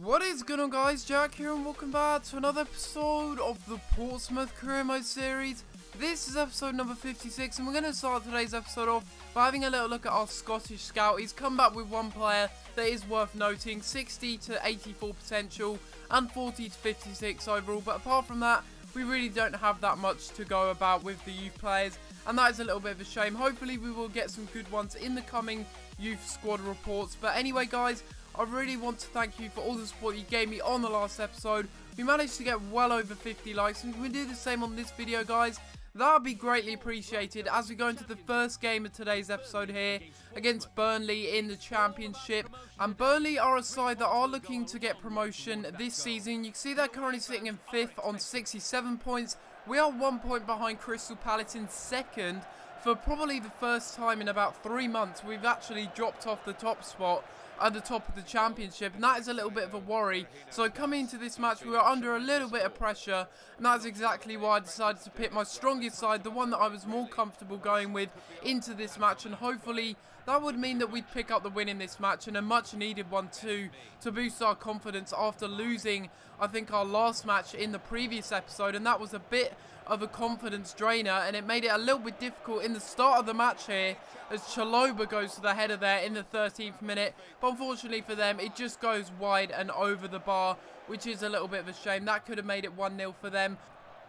What is going on, guys? Jack here and welcome back to another episode of the Portsmouth Career Mode series. This is episode number 56 and we're going to start today's episode off by having a little look at our Scottish scout. He's come back with one player that is worth noting, 60 to 84 potential and 40 to 56 overall, but apart from that we really don't have that much to go about with the youth players, and that is a little bit of a shame. Hopefully we will get some good ones in the coming youth squad reports. But anyway, guys, I really want to thank you for all the support you gave me on the last episode. We managed to get well over 50 likes, and if we do the same on this video, guys, that would be greatly appreciated as we go into the first game of today's episode here against Burnley in the Championship. And Burnley are a side that are looking to get promotion this season. You can see they're currently sitting in 5th on 67 points. We are 1 point behind Crystal Palace in 2nd. For probably the first time in about 3 months, we've actually dropped off the top spot at the top of the Championship, and that is a little bit of a worry. So coming into this match, we were under a little bit of pressure, and that's exactly why I decided to pick my strongest side, the one that I was more comfortable going with into this match, and hopefully that would mean that we'd pick up the win in this match, and a much needed one too, to boost our confidence after losing, I think, our last match in the previous episode, and that was a bit of a confidence drainer, and it made it a little bit difficult in the start of the match here as Chalobah goes to the header there in the 13th minute, but unfortunately for them it just goes wide and over the bar, which is a little bit of a shame. That could have made it 1-0 for them.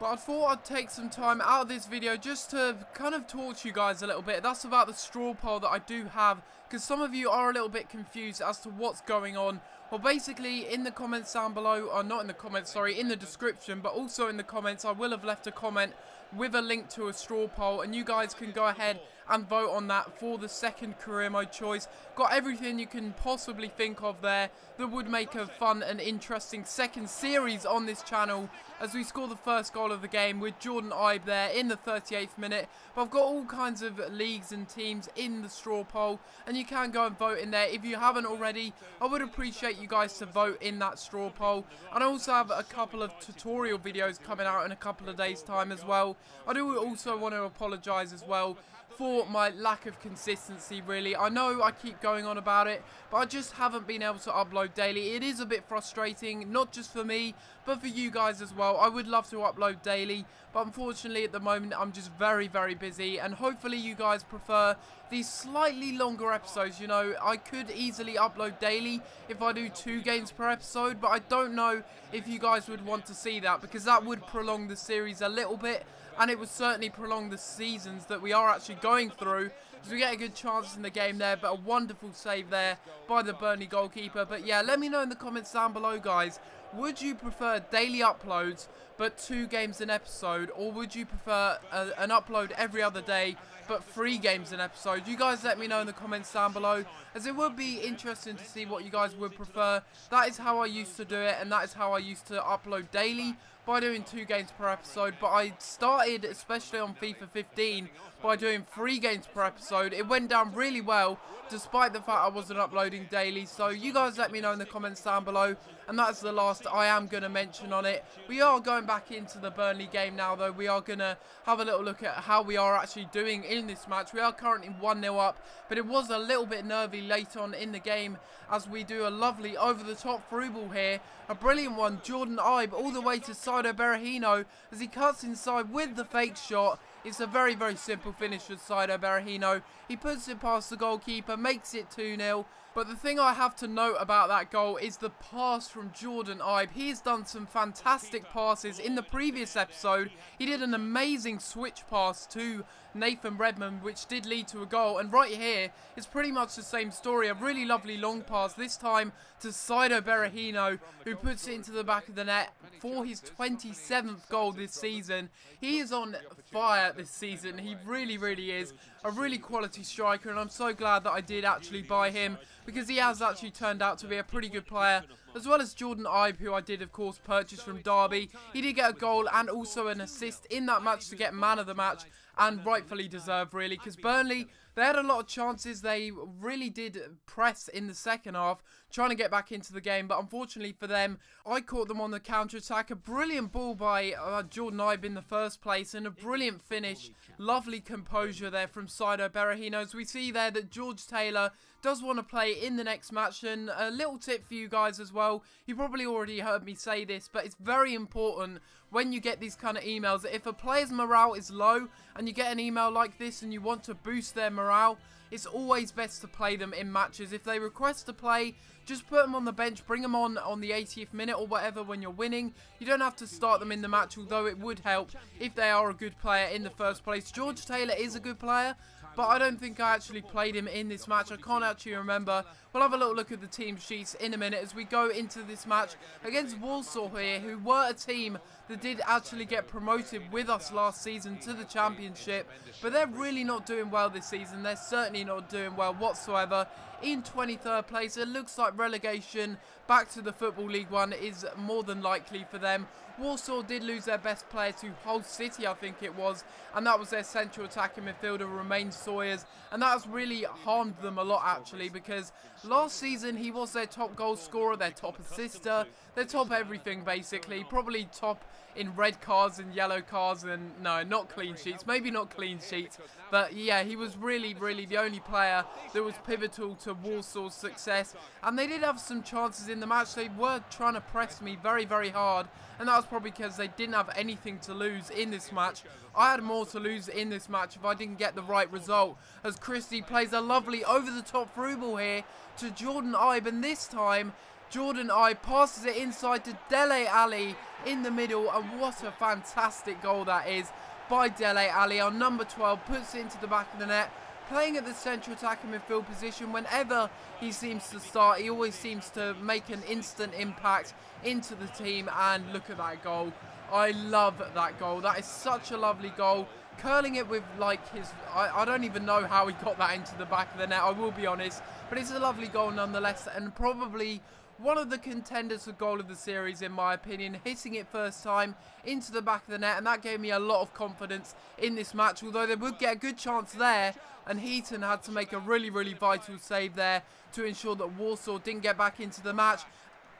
But I thought I'd take some time out of this video just to kind of talk to you guys a little bit. That's about the straw poll that I do have, because some of you are a little bit confused as to what's going on. Well, basically, in the comments down below, or not in the comments, sorry, in the description, but also in the comments, I will have left a comment with a link to a straw poll, and you guys can go ahead and vote on that for the second career mode choice. Got everything you can possibly think of there that would make a fun and interesting second series on this channel as we score the first goal of the game with Jordan Ibe there in the 38th minute. But I've got all kinds of leagues and teams in the straw poll, and you can go and vote in there. If you haven't already, I would appreciate you guys to vote in that straw poll. And I also have a couple of tutorial videos coming out in a couple of days time as well. I do also want to apologise as well for my lack of consistency, really. I know I keep going on about it, but I just haven't been able to upload daily. It is a bit frustrating, not just for me, but for you guys as well. I would love to upload daily, but unfortunately at the moment I'm just very, very busy, and hopefully you guys prefer these slightly longer episodes. You know, I could easily upload daily if I do 2 games per episode, but I don't know if you guys would want to see that, because that would prolong the series a little bit, and it would certainly prolong the seasons that we are actually going through, as we get a good chance in the game there. But a wonderful save there by the Burnley goalkeeper. But yeah, let me know in the comments down below, guys, would you prefer daily uploads but 2 games an episode, or would you prefer an upload every other day but 3 games an episode? You guys let me know in the comments down below, as it would be interesting to see what you guys would prefer. That is how I used to do it, and that is how I used to upload daily, by doing 2 games per episode. But I started, especially on FIFA 15, by doing 3 games per episode. It went down really well, despite the fact I wasn't uploading daily. So you guys let me know in the comments down below, and that's the last I am going to mention on it. We are going back into the Burnley game now, though. We are going to have a little look at how we are actually doing in this match. We are currently 1-0 up, but it was a little bit nervy late on in the game as we do a lovely over-the-top through ball here. A brilliant one, Jordan Ibe, all the way to Saido Berahino as he cuts inside with the fake shot. It's a very, very simple finish with Saido Berahino. He puts it past the goalkeeper, makes it 2-0. But the thing I have to note about that goal is the pass from Jordan Ibe. He's done some fantastic passes in the previous episode. He did an amazing switch pass to Nathan Redmond, which did lead to a goal. And right here, it's pretty much the same story. A really lovely long pass, this time to Saido Berahino, who puts it into the back of the net for his 27th goal this season. He is on fire this season. He really, really is a really quality striker, and I'm so glad that I did actually buy him, because he has actually turned out to be a pretty good player, as well as Jordan Ibe, who I did of course purchase from Derby. He did get a goal and also an assist in that match to get man of the match, and rightfully deserved, really, because Burnley, they had a lot of chances. They really did press in the second half, trying to get back into the game. But unfortunately for them, I caught them on the counter-attack. A brilliant ball by Jordan Ibe in the first place, and a brilliant finish. Lovely composure there from Saido Berahino. As we see there that George Taylor does want to play in the next match. And a little tip for you guys as well. You probably already heard me say this, but it's very important when you get these kind of emails. If a player's morale is low and you get an email like this and you want to boost their morale, it's always best to play them in matches. If they request to play, just put them on the bench, bring them on the 80th minute or whatever when you're winning. You don't have to start them in the match, although it would help if they are a good player in the first place. George Taylor is a good player, but I don't think I actually played him in this match. I can't actually remember. We'll have a little look at the team sheets in a minute as we go into this match against Walsall here, who were a team that did actually get promoted with us last season to the Championship. But they're really not doing well this season. They're certainly not doing well whatsoever. In 23rd place, it looks like relegation back to the Football League One is more than likely for them. Walsall did lose their best player to Hull City, I think it was, and that was their central attacking midfielder, Romain Sawyers, and that has really harmed them a lot actually, because last season he was their top goal scorer, their top assister, their top everything basically, probably top in red cards and yellow cards, and no, not clean sheets, maybe not clean sheets, but yeah, he was really the only player that was pivotal to Walsall's success. And they did have some chances in the match. They were trying to press me very hard, and that was probably because they didn't have anything to lose in this match. I had more to lose in this match if I didn't get the right result, as Christie plays a lovely over-the-top through ball here to Jordan Ibe, and this time Jordan Ibe passes it inside to Dele Alli in the middle, and what a fantastic goal that is by Dele Alli. Our number 12 puts it into the back of the net, playing at the central attacking midfield position. Whenever he seems to start, he always seems to make an instant impact into the team, and look at that goal. I love that goal. That is such a lovely goal. Curling it with like his, I don't even know how he got that into the back of the net, I will be honest, but it's a lovely goal nonetheless, and probably one of the contenders for goal of the series in my opinion, hitting it first time into the back of the net, and that gave me a lot of confidence in this match, although they would get a good chance there, and Heaton had to make a really vital save there to ensure that Walsall didn't get back into the match.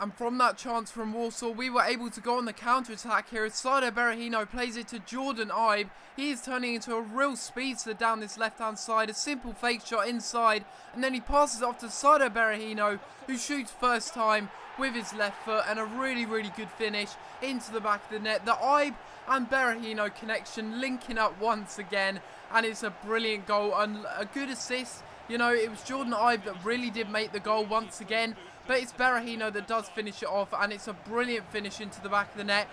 And from that chance from Walsall, we were able to go on the counter-attack here as Saido Berahino plays it to Jordan Ibe. He is turning into a real speedster down this left-hand side. A simple fake shot inside, and then he passes it off to Saido Berahino, who shoots first time with his left foot, and a really good finish into the back of the net. The Ibe and Berahino connection linking up once again, and it's a brilliant goal and a good assist. You know, it was Jordan Ibe that really did make the goal once again, but it's Berahino that does finish it off, and it's a brilliant finish into the back of the net.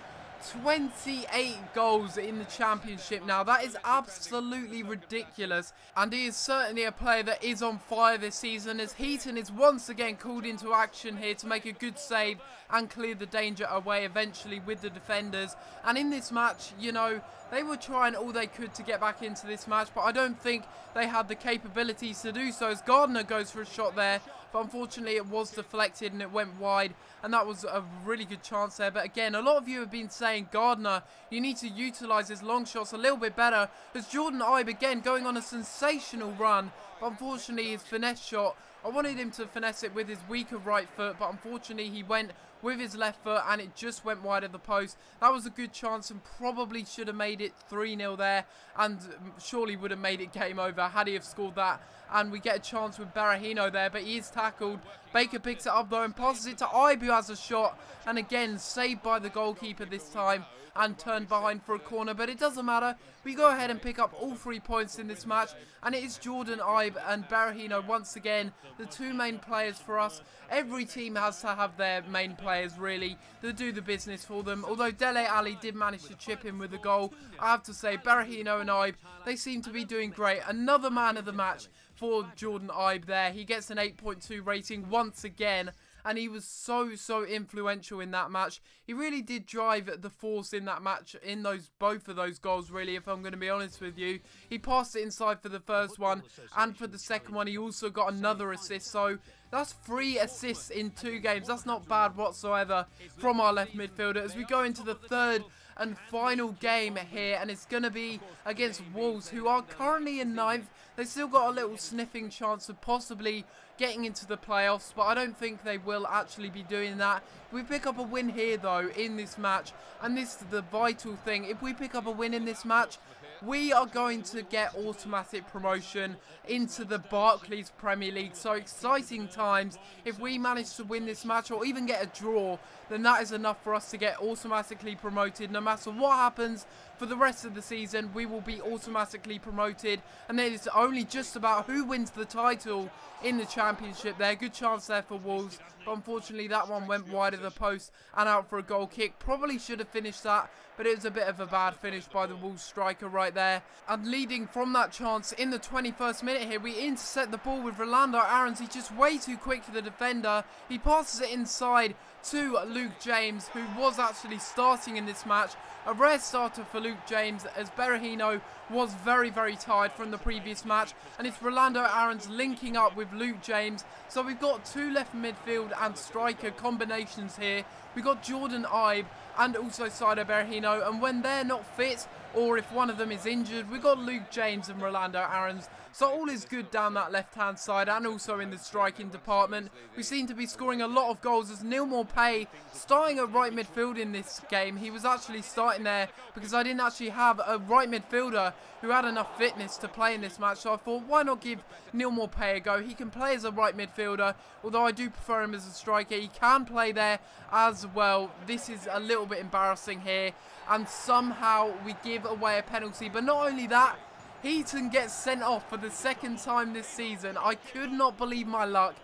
28 goals in the Championship now. That is absolutely ridiculous, and he is certainly a player that is on fire this season, as Heaton is once again called into action here to make a good save and clear the danger away eventually with the defenders. And in this match, you know, they were trying all they could to get back into this match, but I don't think they had the capabilities to do so, as Gardner goes for a shot there, but unfortunately it was deflected and it went wide, and that was a really good chance there. But again, a lot of you have been saying, Gardner, you need to utilise his long shots a little bit better, as Jordan Ibe again going on a sensational run, but unfortunately his finesse shot, I wanted him to finesse it with his weaker right foot, but unfortunately he went with his left foot and it just went wide of the post. That was a good chance and probably should have made it 3-0 there, and surely would have made it game over had he have scored that. And we get a chance with Berahino there, but he is tackled. Baker picks it up though and passes it to Ibe, who has a shot, and again saved by the goalkeeper this time and turned behind for a corner, but it doesn't matter. We go ahead and pick up all 3 points in this match, and it is Jordan Ibe and Berahino once again, the 2 main players for us. Every team has to have their main players really that do the business for them, although Dele Alli did manage to chip in with a goal. I have to say, Berahino and Ibe, they seem to be doing great. Another man of the match for Jordan Ibe there. He gets an 8.2 rating once again, and he was so influential in that match. He really did drive the force in that match, in both of those goals really, if I'm going to be honest with you. He passed it inside for the first one, and for the second one he also got another assist, so That's 3 assists in 2 games. That's not bad whatsoever from our left midfielder as we go into the third and final game here, and it's going to be against Wolves, who are currently in 9th. They've still got a little sniffing chance of possibly getting into the playoffs, but I don't think they will actually be doing that. We pick up a win here though in this match, and this is the vital thing. If we pick up a win in this match, we are going to get automatic promotion into the Barclays Premier League. So exciting times. If we manage to win this match or even get a draw, then that is enough for us to get automatically promoted. No matter what happens for the rest of the season, we will be automatically promoted. And then it's only just about who wins the title in the championship there. Good chance there for Wolves, but unfortunately that one went wide of the post and out for a goal kick. Probably should have finished that, but it was a bit of a bad finish by the Wolves striker right there. And leading from that chance in the 21st minute here, we intercept the ball with Rolando Aarons. He's just way too quick for the defender. He passes it inside to Luke James, who was actually starting in this match. A rare starter for Luke James, as Berahino was very, very tired from the previous match. And it's Rolando Aarons linking up with Luke James. So we've got 2 left midfield and striker combinations here. We've got Jordan Ibe and also Saido Berahino. And when they're not fit, or if one of them is injured, we've got Luke James and Rolando Aarons. So all is good down that left-hand side and also in the striking department. We seem to be scoring a lot of goals as Neil Maupay starting at right midfield in this game. He was actually starting there because I didn't actually have a right midfielder who had enough fitness to play in this match. So I thought, why not give Neil Maupay a go? He can play as a right midfielder, although I do prefer him as a striker. He can play there as well. This is a little bit embarrassing here, and somehow we give away a penalty. But not only that, Heaton gets sent off for the 2nd time this season. I could not believe my luck.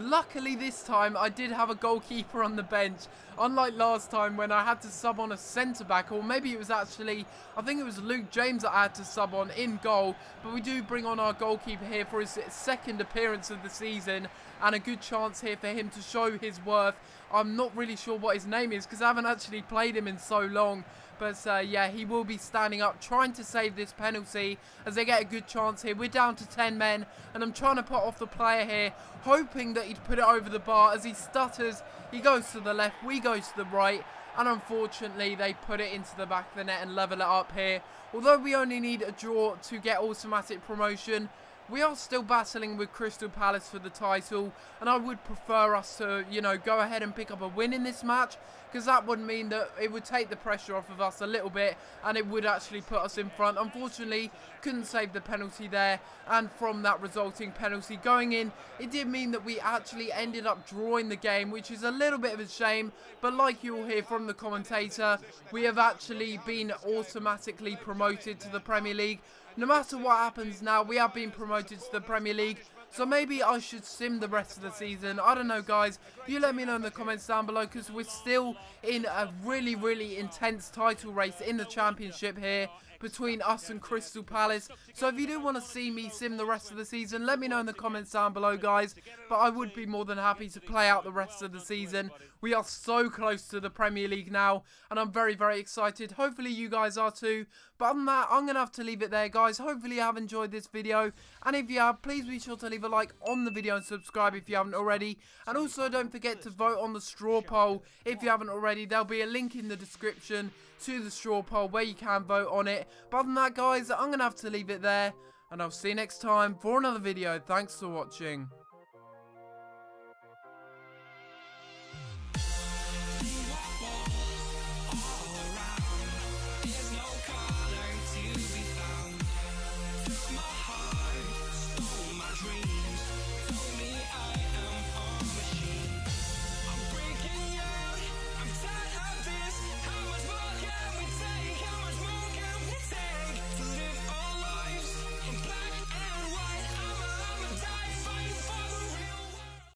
Luckily this time I did have a goalkeeper on the bench, unlike last time when I had to sub on a centre-back, or maybe it was actually, I think it was Luke James that I had to sub on in goal. But we do bring on our goalkeeper here for his 2nd appearance of the season, and a good chance here for him to show his worth. I'm not really sure what his name is because I haven't actually played him in so long. But yeah, he will be standing up, trying to save this penalty as they get a good chance here. We're down to 10 men, and I'm trying to put off the player here, hoping that he'd put it over the bar. As he stutters, he goes to the left, we go to the right, and unfortunately they put it into the back of the net and level it up here. Although we only need a draw to get automatic promotion, we are still battling with Crystal Palace for the title, and I would prefer us to, you know, go ahead and pick up a win in this match, because that would mean that it would take the pressure off of us a little bit, and it would actually put us in front. Unfortunately, couldn't save the penalty there, and from that resulting penalty going in, it did mean that we actually ended up drawing the game, which is a little bit of a shame. But like you will hear from the commentator, we have actually been automatically promoted to the Premier League. No matter what happens now, we have been promoted to the Premier League. So maybe I should sim the rest of the season. I don't know, guys. You let me know in the comments down below, because we're still in a really, really intense title race in the championship here between us and Crystal Palace. So if you do want to see me sim the rest of the season, let me know in the comments down below, guys. But I would be more than happy to play out the rest of the season. We are so close to the Premier League now, and I'm very, very excited. Hopefully you guys are too. But other than that, I'm going to have to leave it there, guys. Hopefully you have enjoyed this video. And if you have, please be sure to leave a like on the video and subscribe if you haven't already. And also don't forget to vote on the straw poll if you haven't already. There'll be a link in the description to the straw poll where you can vote on it. But other than that, guys, I'm going to have to leave it there. And I'll see you next time for another video. Thanks for watching.